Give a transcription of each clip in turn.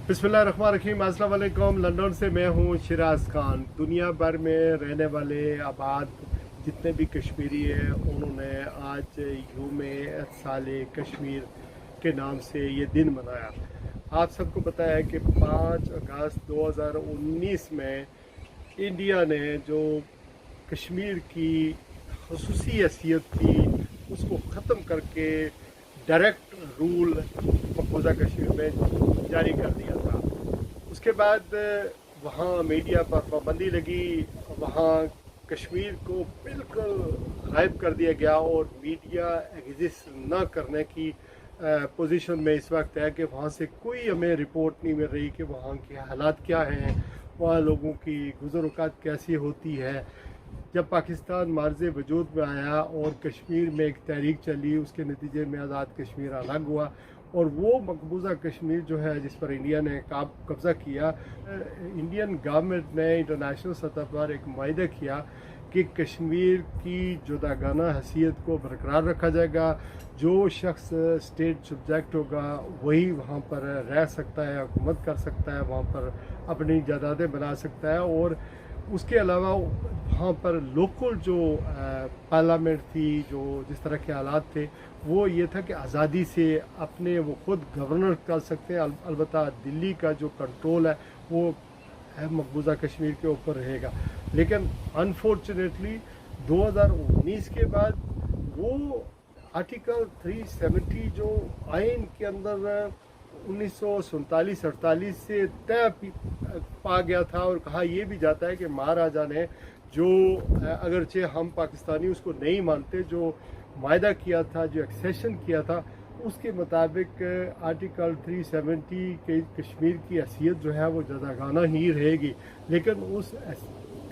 बिस्मिल्लाहिर्रहमानिर्रहीम। अस्सलाम वालेकुम। लंदन से मैं हूँ शिराज खान। दुनिया भर में रहने वाले आबाद जितने भी कश्मीरी हैं उन्होंने आज यूम साल कश्मीर के नाम से ये दिन मनाया। आप सबको पता है कि 5 अगस्त 2019 में इंडिया ने जो कश्मीर की खसूसी हैसियत थी उसको ख़त्म करके डायरेक्ट रूल मकबूजा कश्मीर में जारी कर दिया था। उसके बाद वहाँ मीडिया पर पाबंदी लगी, वहाँ कश्मीर को बिल्कुल गायब कर दिया गया और मीडिया एग्जिस्ट न करने की पोजीशन में इस वक्त है कि वहाँ से कोई हमें रिपोर्ट नहीं मिल रही कि वहाँ के हालात क्या हैं, वहाँ लोगों की गुज़र-औक़ात कैसी होती है। जब पाकिस्तान मार्ज़े वजूद में आया और कश्मीर में एक तहरीक चली, उसके नतीजे में आज़ाद कश्मीर अलग हुआ और वो मकबूजा कश्मीर जो है जिस पर इंडिया ने कब्ज़ा किया, इंडियन गवर्नमेंट ने इंटरनेशनल सतह पर एक मुआहदा किया कि कश्मीर की जुदागाना हैसियत को बरकरार रखा जाएगा। जो शख्स स्टेट सब्जेक्ट होगा वही वहाँ पर रह सकता है, हुकूमत कर सकता है, वहाँ पर अपनी जायदादें बना सकता है। और उसके अलावा वहाँ पर लोकल जो पार्लियामेंट थी, जो जिस तरह के हालात थे, वो ये था कि आज़ादी से अपने वो खुद गवर्नर कर सकते हैं। अलबत्ता दिल्ली का जो कंट्रोल है वो मकबूजा कश्मीर के ऊपर रहेगा। लेकिन अनफॉर्चुनेटली 2019 के बाद वो आर्टिकल 370 जो आइन के अंदर 1947-48 से तय पा गया था और कहा यह भी जाता है कि महाराजा ने जो अगरचे हम पाकिस्तानी उसको नहीं मानते, जो मायदा किया था, जो एक्सेशन किया था, उसके मुताबिक आर्टिकल 370 के कश्मीर की हैसियत जो है वो जदागाना ही रहेगी। लेकिन उस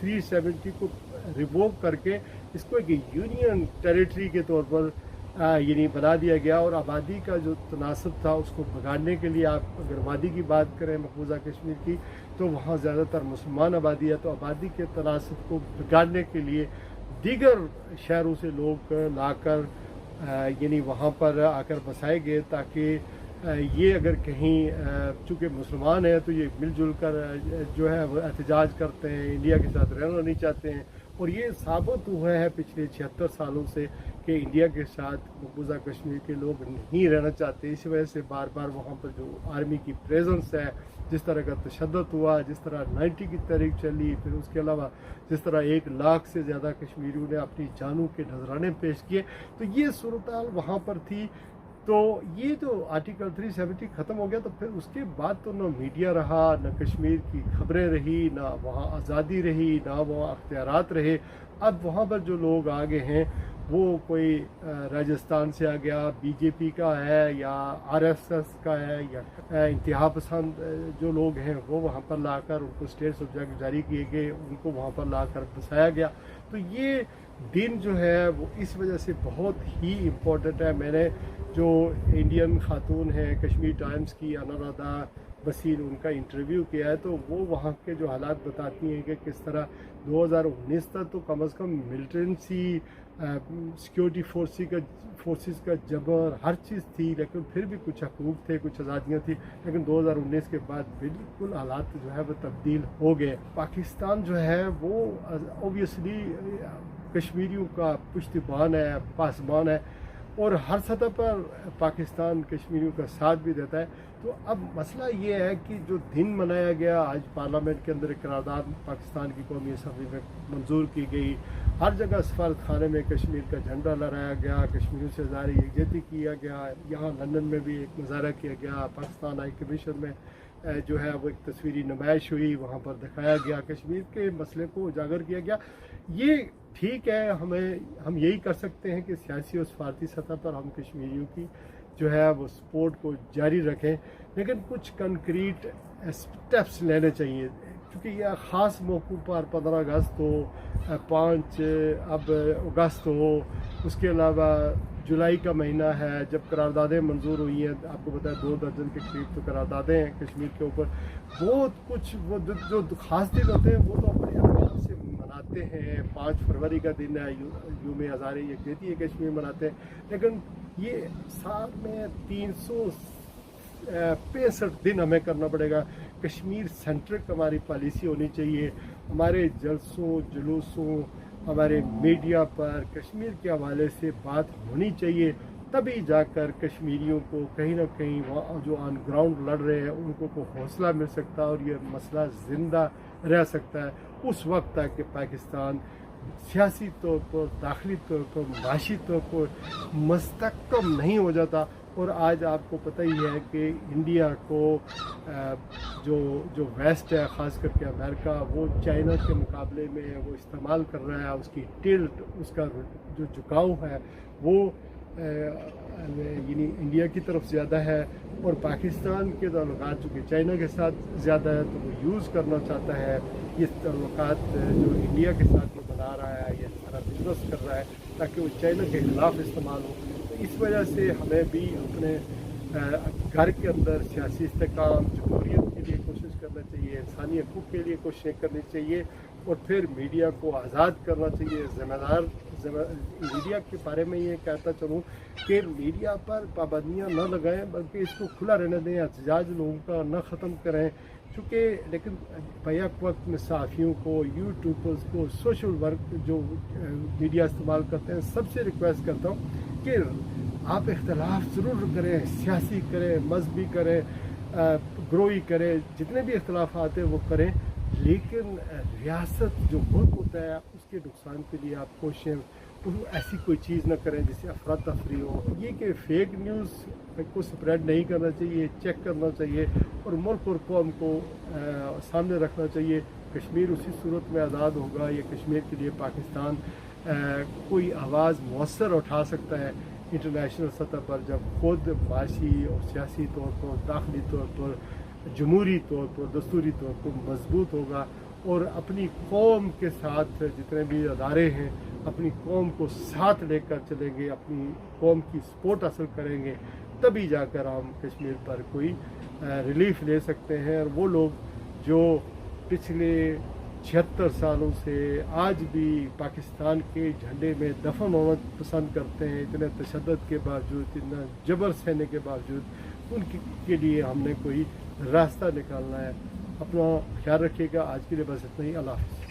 370 को रिवोक करके इसको एक यूनियन टेरिटरी के तौर पर यानी बना दिया गया और आबादी का जो तनासब था उसको बिगाड़ने के लिए, आप अगर आबादी की बात करें मकबूजा कश्मीर की, तो वहाँ ज़्यादातर मुसलमान आबादी है, तो आबादी के तनासब को बिगाड़ने के लिए दीगर शहरों से लोग लाकर यानी वहाँ पर आकर बसाए गए, ताकि ये अगर कहीं चूँकि मुसलमान है तो ये मिलजुल कर जो है वो एहतजाज करते हैं, इंडिया के साथ रहना नहीं चाहते हैं। और ये साबित हुआ है पिछले 76 सालों से कि इंडिया के साथ मकबूजा कश्मीर के लोग नहीं रहना चाहते। इसी वजह से बार बार वहाँ पर जो आर्मी की प्रेजेंस है, जिस तरह का तशद्दुद हुआ, जिस तरह 90 की तारीख चली, फिर उसके अलावा जिस तरह 1 लाख से ज़्यादा कश्मीरियों ने अपनी जानों के नजराने पेश किए, तो ये सूरत वहाँ पर थी। तो ये जो आर्टिकल 370 ख़त्म हो गया तो फिर उसके बाद तो ना मीडिया रहा, ना कश्मीर की खबरें रही, ना वहाँ आज़ादी रही, ना वहाँ अख्तियारात रहे। अब वहाँ पर जो लोग आ गए हैं वो कोई राजस्थान से आ गया, बीजेपी का है या आरएसएस का है या इंतहा पसंद जो लोग हैं वो वहाँ पर लाकर उनको स्टेट सब्जेक्ट जारी किए गए, उनको वहाँ पर लाकर बसाया गया। तो ये दिन जो है वो इस वजह से बहुत ही इम्पोर्टेंट है। मैंने जो इंडियन खातून हैं कश्मीर टाइम्स की अनुराधा बसीर, उनका इंटरव्यू किया है, तो वो वहाँ के जो हालात बताती हैं कि किस तरह 2019 तक तो कम अज़ कम मिलिटेंसी सिक्योरिटी फोर्सेस का जबर हर चीज़ थी, लेकिन फिर भी कुछ हकूक़ थे, कुछ आज़ादियाँ थी। लेकिन 2019 के बाद बिल्कुल हालात जो है वो तब्दील हो गए। पाकिस्तान जो है वो ऑब्वियसली कश्मीरियों का पुश्तबान है, पासबान है और हर सतह पर पाकिस्तान कश्मीरियों का साथ भी देता है। तो अब मसला ये है कि जो दिन मनाया गया आज पार्लियामेंट के अंदर करारदाद पाकिस्तान की कौमी असम्बली में मंजूर की गई, हर जगह सफारत खाने में कश्मीर का झंडा लहराया गया, कश्मीरियों से ज़ाहिर यकजहती किया गया, यहाँ लंदन में भी एक मुजाहरा किया गया, पाकिस्तान हाई कमीशन में जो है वो एक तस्वीरी नुमाइश हुई, वहाँ पर दिखाया गया, कश्मीर के मसले को उजागर किया गया। ये ठीक है, हम यही कर सकते हैं कि सियासी और सफारती सतह पर हम कश्मीरियों की जो है वो सपोर्ट को जारी रखें, लेकिन कुछ कंक्रीट स्टेप्स लेने चाहिए। क्योंकि यह ख़ास मौक़ों पर 15 अगस्त हो, 5 अब अगस्त हो, उसके अलावा जुलाई का महीना है जब करारदादें मंजूर हुई हैं, आपको पता है 2 दर्जन के करीब तो करारदादें हैं कश्मीर के ऊपर। बहुत कुछ वो जो ख़ास दिन होते हैं वो तो अपने आप से मनाते हैं। 5 फरवरी का दिन है, यूम आज़ादी यकजहती है कश्मीर मनाते हैं, लेकिन ये साल में 300 65 दिन हमें करना पड़ेगा। कश्मीर सेंट्रिक हमारी पॉलिसी होनी चाहिए। हमारे जलसों जुलूसों, हमारे मीडिया पर कश्मीर के हवाले से बात होनी चाहिए, तभी जाकर कश्मीरियों को कहीं ना कहीं वहाँ जो ऑन ग्राउंड लड़ रहे हैं उनको को हौसला मिल सकता है और ये मसला ज़िंदा रह सकता है उस वक्त तक कि पाकिस्तान सियासी तौर पर, दाखिली तौर पर, माशी तौर पर मुस्तहकम नहीं हो जाता। और आज आपको पता ही है कि इंडिया को जो वेस्ट है, ख़ास करके अमेरिका, वो चाइना के मुकाबले में वो इस्तेमाल कर रहा है। उसकी टिल्ट, उसका जो झुकाव है वो यानी इंडिया की तरफ ज़्यादा है और पाकिस्तान के ताल्लुकात चूँकि चाइना के साथ ज़्यादा है तो वो यूज़ करना चाहता है ये ताल्लुकात जो इंडिया के साथ वो बना रहा है, ये सारा बिजनेस कर रहा है ताकि वो चाइना के ख़िलाफ़ इस्तेमाल हो। तो इस वजह से हमें भी अपने घर के अंदर सियासी इस्तेकाम, जमहूरियत के लिए कोशिश करना चाहिए, इंसानी हकूक़ के लिए कोशिशें करनी चाहिए और फिर मीडिया को आज़ाद करना चाहिए। ज़िम्मेदार मीडिया के बारे में ये कहता चलूँ कि मीडिया पर पाबंदियाँ न लगाएं बल्कि इसको खुला रहने दें, एहतजाज लोगों का न ख़त्म करें। चूँकि लेकिन बैक वक्त में सहाफ़ियों को, यूट्यूबर्स को, सोशल वर्क जो मीडिया इस्तेमाल करते हैं, सबसे रिक्वेस्ट करता हूँ कि आप इख्तलाफ ज़रूर करें, सियासी करें, मजहबी करें, ग्रोई करें, जितने भी इख्तलाफात हैं वो करें, लेकिन रियासत जो मुल्क होता है उसके नुकसान के लिए आप कोशिशें ऐसी कोई चीज़ ना करें जिससे अफरा तफरी हो। ये कि फेक न्यूज़ को स्प्रेड नहीं करना चाहिए, चेक करना चाहिए और मुल्क और कौम को सामने रखना चाहिए। कश्मीर उसी सूरत में आज़ाद होगा, ये कश्मीर के लिए पाकिस्तान कोई आवाज़ मौसर उठा सकता है इंटरनेशनल सतह पर जब खुद माशी और सियासी तौर पर, दाखिली तौर पर, जमहूरी तौर पर, दस्तूरी तौर पर मजबूत होगा और अपनी कौम के साथ जितने भी अदारे हैं अपनी कौम को साथ लेकर चलेंगे, अपनी कौम की सपोर्ट हासिल करेंगे, तभी जाकर हम कश्मीर पर कोई रिलीफ ले सकते हैं। और वो लोग जो पिछले 76 सालों से आज भी पाकिस्तान के झंडे में दफन होना पसंद करते हैं, इतने तशद्दुद के बावजूद, इतना जबर सहने के बावजूद, उनके के लिए हमने कोई रास्ता निकालना है। अपना ख्याल रखिएगा। आज के लिए बस इतना ही। अल्लाह हाफ़िज़।